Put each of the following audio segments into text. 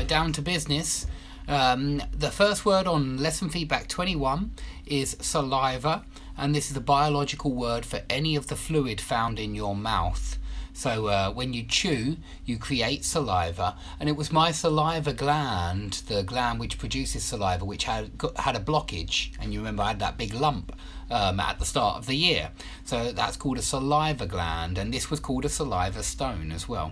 down to business. The first word on lesson feedback 21 is saliva, and this is a biological word for any of the fluid found in your mouth. So when you chew, you create saliva, and it was my saliva gland, the gland which produces saliva, which had a blockage, and you remember I had that big lump at the start of the year. So that's called a saliva gland, and this was called a saliva stone as well.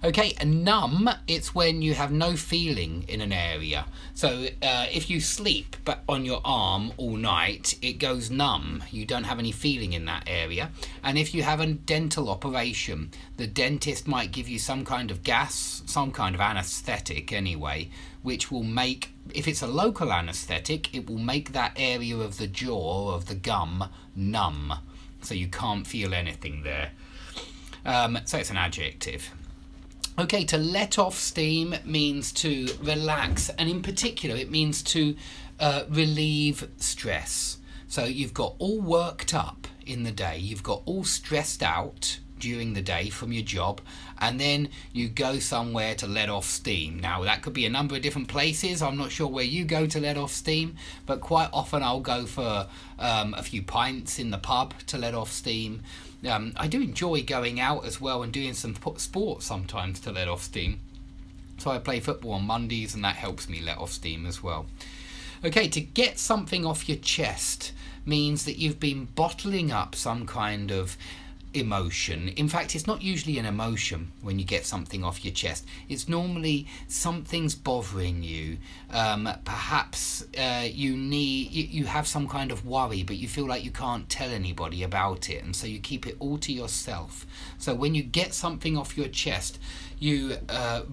Okay, and numb, it's when you have no feeling in an area. So if you sleep but on your arm all night, it goes numb. You don't have any feeling in that area. And if you have a dental operation, the dentist might give you some kind of gas, some kind of anesthetic anyway, which will make, if it's a local anesthetic, it will make that area of the jaw, of the gum, numb. So you can't feel anything there. So it's an adjective. Okay, to let off steam means to relax, and in particular it means to relieve stress. So you've got all worked up in the day, you've got all stressed out during the day from your job, and then you go somewhere to let off steam. Now that could be a number of different places. I'm not sure where you go to let off steam, but quite often I'll go for a few pints in the pub to let off steam. I do enjoy going out as well and doing some sports sometimes to let off steam. So I play football on Mondays, and that helps me let off steam as well. Okay, to get something off your chest means that you've been bottling up some kind of emotion. In fact, it's not usually an emotion when you get something off your chest. It's normally something's bothering you. Perhaps you have some kind of worry, but you feel like you can't tell anybody about it, and so you keep it all to yourself. So when you get something off your chest, you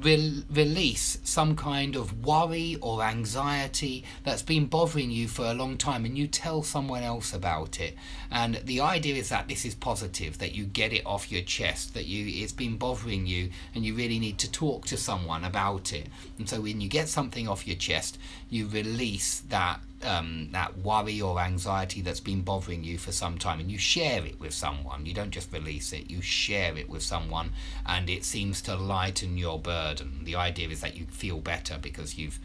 release some kind of worry or anxiety that's been bothering you for a long time, and you tell someone else about it. And the idea is that this is positive, that you get it off your chest, that it's been bothering you and you really need to talk to someone about it. And so when you get something off your chest, you release that that worry or anxiety that's been bothering you for some time, and you share it with someone. You don't just release it, you share it with someone, and it seems to lighten your burden. The idea is that you feel better because you've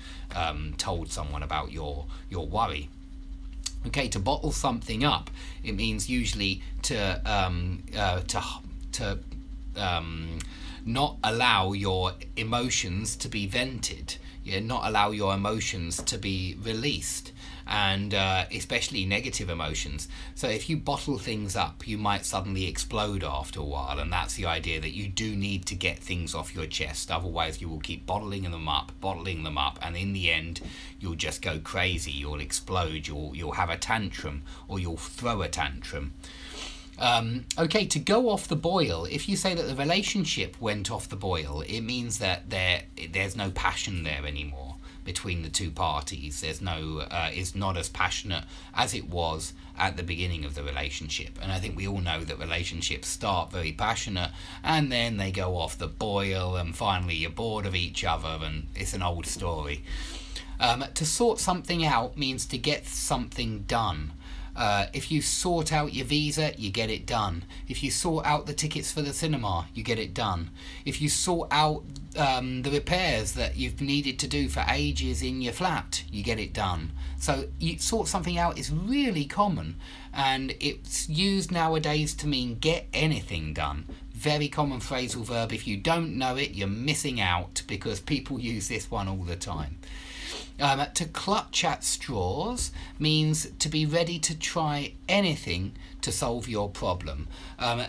told someone about your worry. Okay, to bottle something up, it means usually to not allow your emotions to be vented. Not allow your emotions to be released, and especially negative emotions. So if you bottle things up, you might suddenly explode after a while, and that's the idea, that you do need to get things off your chest. Otherwise you will keep bottling them up, and in the end you'll just go crazy, you'll explode, you'll have a tantrum, or you'll throw a tantrum. Okay, to go off the boil, if you say that the relationship went off the boil, it means that there's no passion there anymore between the two parties. There's no, it's not as passionate as it was at the beginning of the relationship. And I think we all know that relationships start very passionate, and then they go off the boil, and finally you're bored of each other, and it's an old story. To sort something out means to get something done. If you sort out your visa, you get it done. If you sort out the tickets for the cinema, you get it done. If you sort out the repairs that you've needed to do for ages in your flat, you get it done. So you sort something out is really common, and it's used nowadays to mean get anything done. Very common phrasal verb. If you don't know it, you're missing out, because people use this one all the time. To clutch at straws means to be ready to try anything to solve your problem. I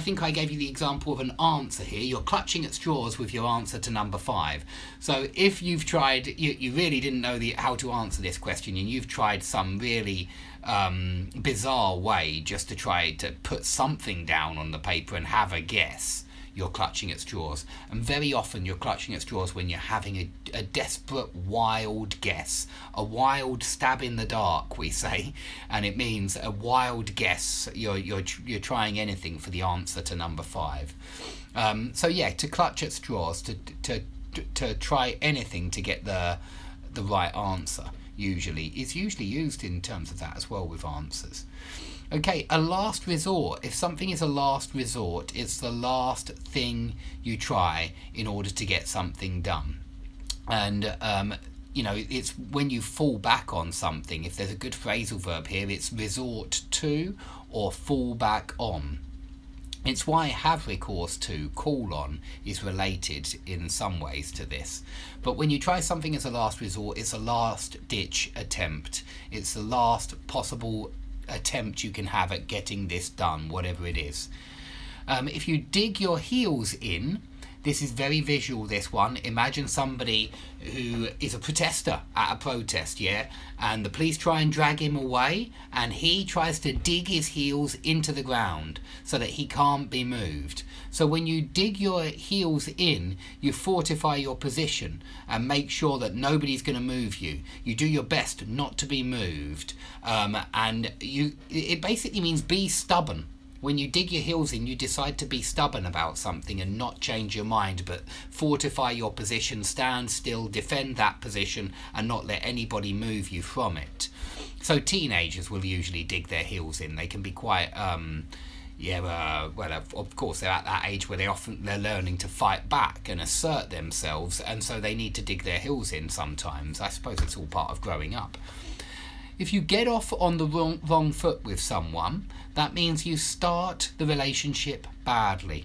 think I gave you the example of an answer here. You're clutching at straws with your answer to number 5. So if you've tried, you really didn't know how to answer this question, and you've tried some really bizarre way just to try to put something down on the paper and have a guess, you're clutching at straws. And very often you're clutching at straws when you're having a desperate, wild guess, a wild stab in the dark, we say, and it means a wild guess. You're trying anything for the answer to number 5. So yeah, to clutch at straws, to try anything to get the right answer. Usually, it's usually used in terms of that as well with answers. Okay, a last resort. If something is a last resort, it's the last thing you try in order to get something done. And you know, it's when you fall back on something. If there's a good phrasal verb here, it's resort to or fall back on. It's why have recourse to, call on, is related in some ways to this. But when you try something as a last resort, it's a last ditch attempt. It's the last possible attempt you can have at getting this done, whatever it is. If you dig your heels in, this is very visual, this one. Imagine somebody who is a protester at a protest, yeah? And the police try and drag him away, and he tries to dig his heels into the ground so that he can't be moved. So when you dig your heels in, you fortify your position and make sure that nobody's going to move you. You do your best not to be moved. It basically means be stubborn. When you dig your heels in, you decide to be stubborn about something and not change your mind, but fortify your position, stand still, defend that position, and not let anybody move you from it. So teenagers will usually dig their heels in. They can be quite, well, of course, they're at that age where they're learning to fight back and assert themselves, and so they need to dig their heels in sometimes. I suppose it's all part of growing up. If you get off on the wrong foot with someone, that means you start the relationship badly.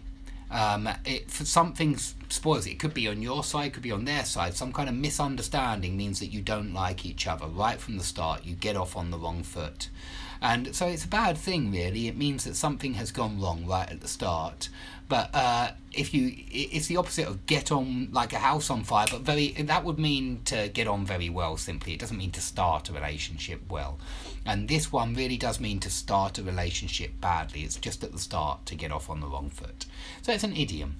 If something spoils it, it could be on your side, could be on their side. Some kind of misunderstanding means that you don't like each other right from the start. You get off on the wrong foot. And so it's a bad thing, really. It means that something has gone wrong right at the start. But it's the opposite of get on like a house on fire, but that would mean to get on very well, simply. It doesn't mean to start a relationship well. And this one really does mean to start a relationship badly. It's just at the start to get off on the wrong foot. So it's an idiom.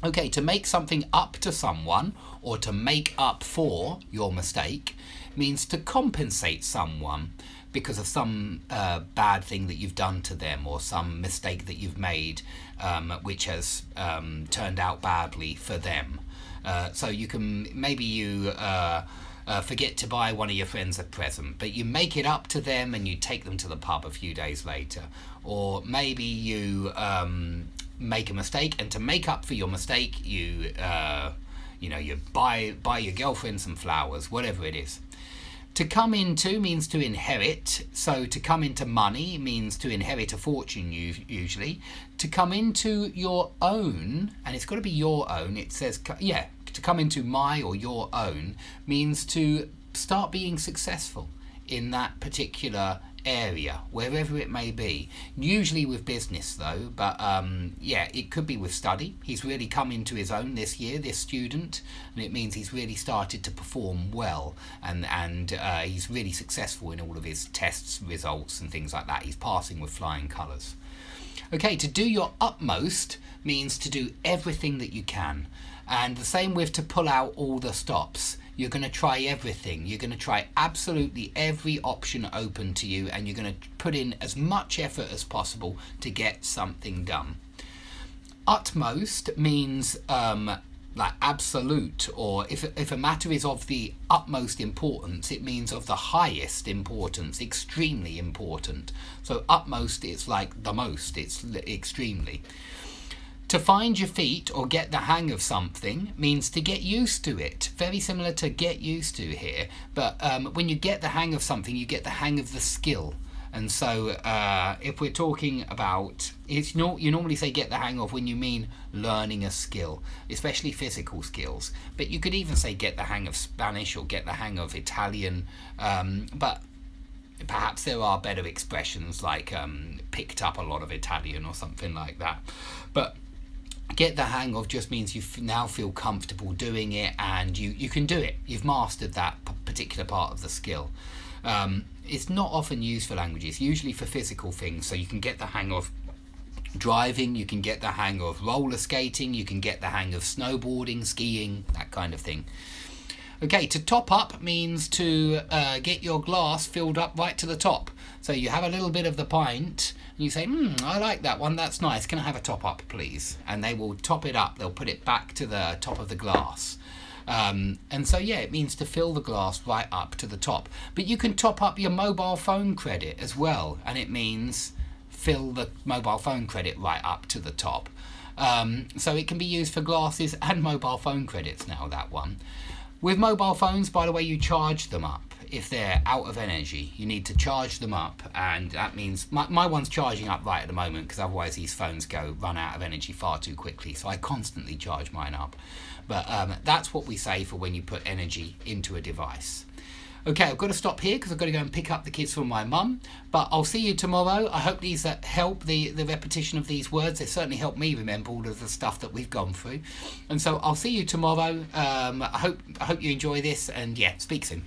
Okay, to make something up to someone or to make up for your mistake means to compensate someone because of some bad thing that you've done to them or some mistake that you've made which has turned out badly for them. So you can, maybe you forget to buy one of your friends a present, but you make it up to them and you take them to the pub a few days later. Or maybe you make a mistake, and to make up for your mistake, you buy your girlfriend some flowers, whatever it is. To come into means to inherit. So to come into money means to inherit a fortune usually. To come into your own, and it's got to be your own, it says, yeah, to come into my or your own means to start being successful in that particular area, wherever it may be. Usually with business though, but yeah, it could be with study. He's really come into his own this year, this student, and it means he's really started to perform well, and he's really successful in all of his tests, results and things like that. He's passing with flying colours. Okay, to do your utmost means to do everything that you can, and the same with to pull out all the stops. You're going to try everything. You're going to try absolutely every option open to you, and you're going to put in as much effort as possible to get something done. Utmost means like absolute, or if a matter is of the utmost importance, it means of the highest importance, extremely important. So utmost, it's like the most, it's extremely. To find your feet or get the hang of something means to get used to it. Very similar to get used to here, but when you get the hang of something, you get the hang of the skill. And so if we're talking about, you normally say get the hang of when you mean learning a skill, especially physical skills. But you could even say get the hang of Spanish or get the hang of Italian, but perhaps there are better expressions like picked up a lot of Italian or something like that. But get the hang of just means you now feel comfortable doing it, and you can do it. You've mastered that particular part of the skill. It's not often used for languages, usually for physical things. So you can get the hang of driving, you can get the hang of roller skating, you can get the hang of snowboarding, skiing, that kind of thing. Okay, to top up means to get your glass filled up right to the top. So you have a little bit of the pint, and you say, I like that one, that's nice, can I have a top up please? And they will top it up, they'll put it back to the top of the glass. And so yeah, it means to fill the glass right up to the top. But you can top up your mobile phone credit as well, and it means fill the mobile phone credit right up to the top. So it can be used for glasses and mobile phone credits now, that one. With mobile phones, by the way, you charge them up. If they're out of energy, you need to charge them up, and that means my one's charging up right at the moment, because otherwise these phones run out of energy far too quickly, so I constantly charge mine up. But that's what we say for when you put energy into a device. Okay, I've got to stop here because I've got to go and pick up the kids from my mum, but I'll see you tomorrow. I hope these help, the repetition of these words. They certainly help me remember all of the stuff that we've gone through. And so I'll see you tomorrow. I hope you enjoy this, and yeah, speak soon.